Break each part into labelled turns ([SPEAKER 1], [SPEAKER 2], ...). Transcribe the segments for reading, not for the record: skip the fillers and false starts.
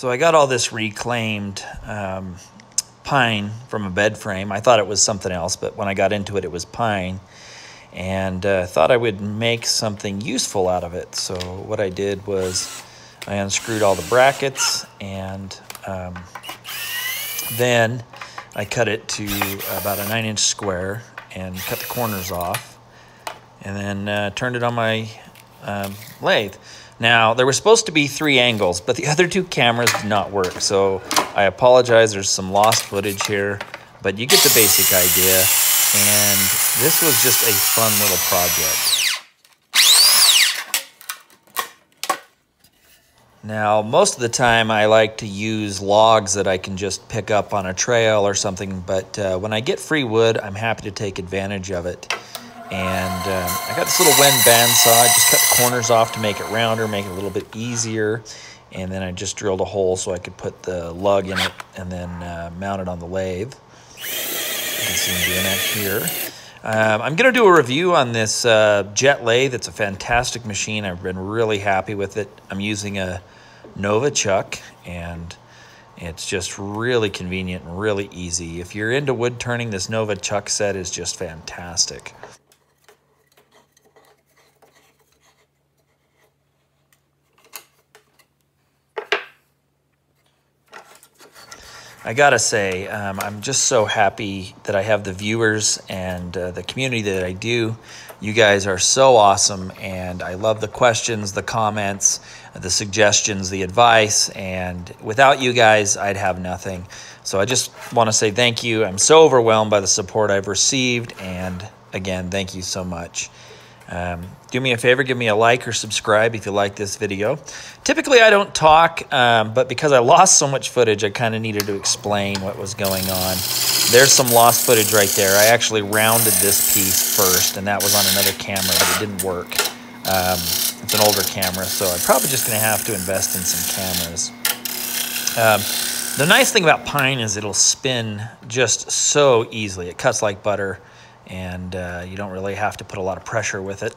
[SPEAKER 1] So I got all this reclaimed pine from a bed frame. I thought it was something else, but when I got into it, it was pine. And thought I would make something useful out of it. So what I did was I unscrewed all the brackets, and then I cut it to about a 9-inch square and cut the corners off, and then turned it on my lathe. Now, there were supposed to be 3 angles, but the other 2 cameras did not work. So I apologize, there's some lost footage here, but you get the basic idea. And this was just a fun little project. Now, most of the time I like to use logs that I can just pick up on a trail or something, but when I get free wood, I'm happy to take advantage of it. And I got this little Wen bandsaw. I just cut the corners off to make it rounder, make it a little bit easier. And then I just drilled a hole so I could put the lug in it and then mount it on the lathe. You can see me doing that here. I'm going to do a review on this jet lathe. It's a fantastic machine. I've been really happy with it. I'm using a Nova chuck, and it's just really convenient and really easy. If you're into wood turning, this Nova chuck set is just fantastic. I gotta say, I'm just so happy that I have the viewers and the community that I do. You guys are so awesome, and I love the questions, the comments, the suggestions, the advice, and without you guys, I'd have nothing. So I just want to say thank you. I'm so overwhelmed by the support I've received, and again, thank you so much. Do me a favor, give me a like or subscribe if you like this video. Typically I don't talk, but because I lost so much footage, I kind of needed to explain what was going on. There's some lost footage right there. I actually rounded this piece first, and that was on another camera, but it didn't work. It's an older camera, so I'm probably just going to have to invest in some cameras. The nice thing about pine is it'll spin just so easily. It cuts like butter, and you don't really have to put a lot of pressure with it.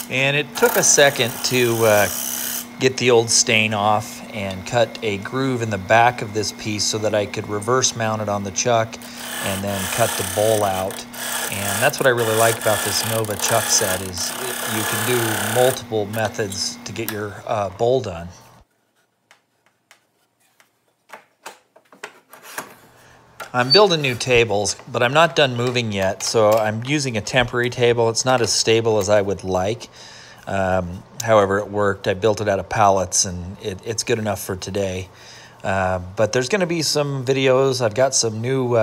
[SPEAKER 1] And it took a second to get the old stain off and cut a groove in the back of this piece so that I could reverse mount it on the chuck and then cut the bowl out. And that's what I really like about this Nova chuck set, is you can do multiple methods to get your bowl done. I'm building new tables, but I'm not done moving yet, so I'm using a temporary table. It's not as stable as I would like. However, it worked. I built it out of pallets, and it's good enough for today. But there's going to be some videos. I've got some new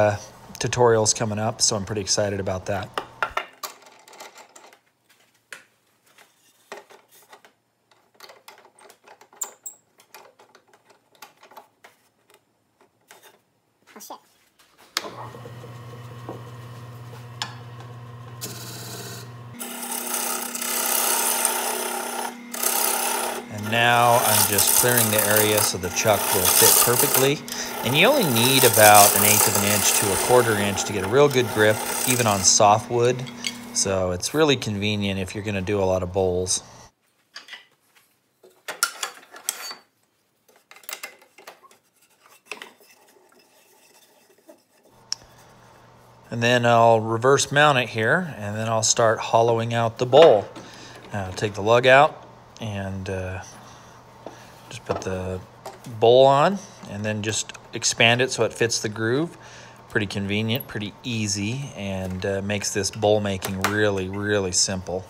[SPEAKER 1] tutorials coming up, so I'm pretty excited about that.
[SPEAKER 2] Oh, shit.
[SPEAKER 1] And now I'm just clearing the area so the chuck will fit perfectly. And you only need about 1/8 of an inch to 1/4 inch to get a real good grip, even on softwood. So it's really convenient if you're going to do a lot of bowls. And then I'll reverse mount it here, and then I'll start hollowing out the bowl. I'll take the lug out and just put the bowl on, and then just expand it so it fits the groove. Pretty convenient, pretty easy, and makes this bowl making really, really simple.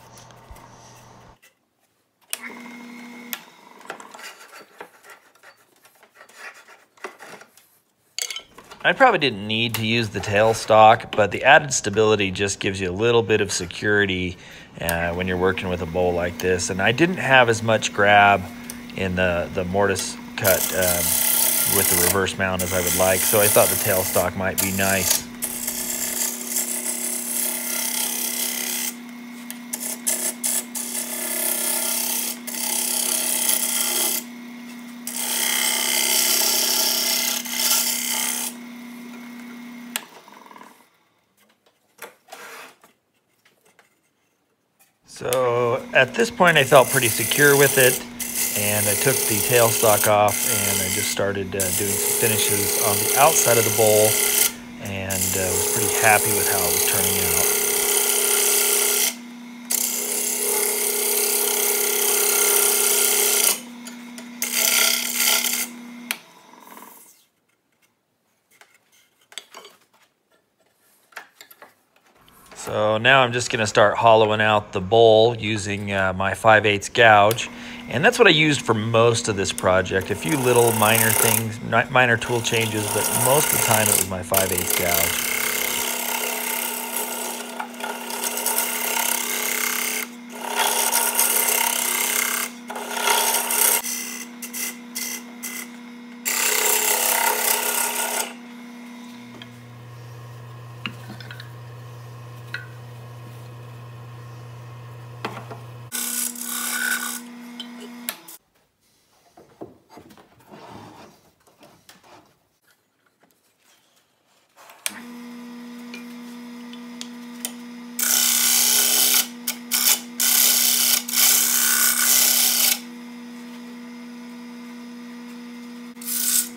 [SPEAKER 1] I probably didn't need to use the tailstock, but the added stability just gives you a little bit of security when you're working with a bowl like this. And I didn't have as much grab in the mortise cut with the reverse mount as I would like, so I thought the tailstock might be nice. So at this point I felt pretty secure with it, and I took the tailstock off and I just started doing some finishes on the outside of the bowl, and was pretty happy with how it was turning out. So now I'm just going to start hollowing out the bowl using my 5/8 gouge. And that's what I used for most of this project. A few little minor things, minor tool changes, but most of the time it was my 5/8 gouge.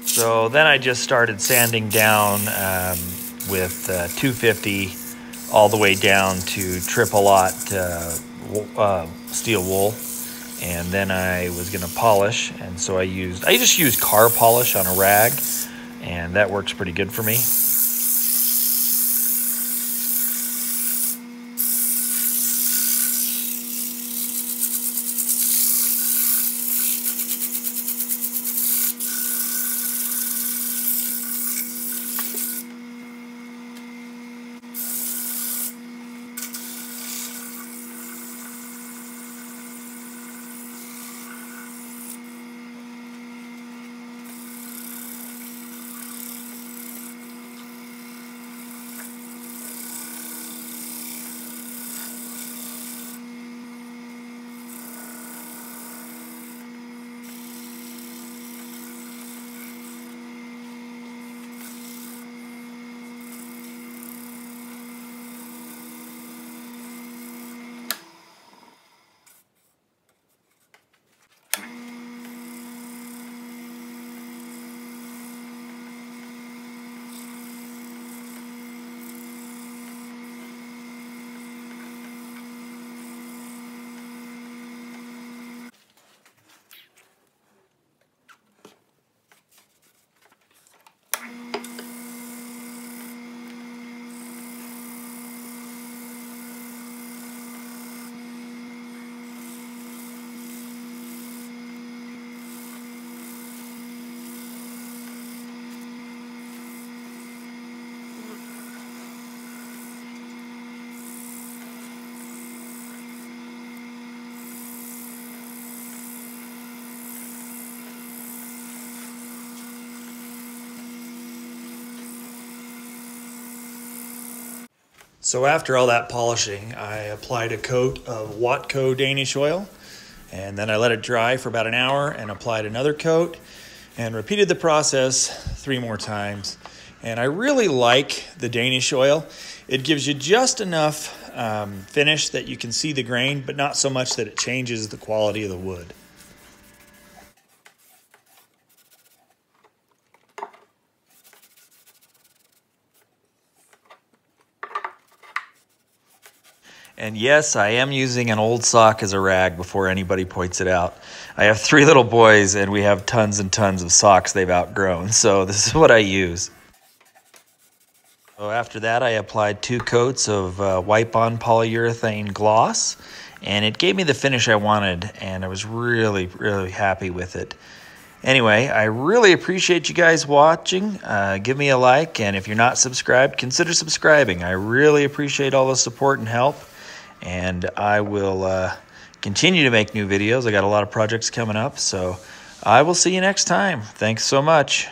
[SPEAKER 1] So then I just started sanding down with 250 all the way down to triple aught steel wool, and then I was going to polish, and so I just used car polish on a rag, and that works pretty good for me. So after all that polishing, I applied a coat of Watco Danish oil, and then I let it dry for about an hour and applied another coat and repeated the process 3 more times. And I really like the Danish oil. It gives you just enough finish that you can see the grain, but not so much that it changes the quality of the wood. And yes, I am using an old sock as a rag before anybody points it out. I have 3 little boys and we have tons and tons of socks they've outgrown, so this is what I use. So after that, I applied 2 coats of wipe-on polyurethane gloss, and it gave me the finish I wanted, and I was really, really happy with it. Anyway, I really appreciate you guys watching. Give me a like, and if you're not subscribed, consider subscribing. I really appreciate all the support and help. And I will continue to make new videos. I got a lot of projects coming up, so I will see you next time. Thanks so much.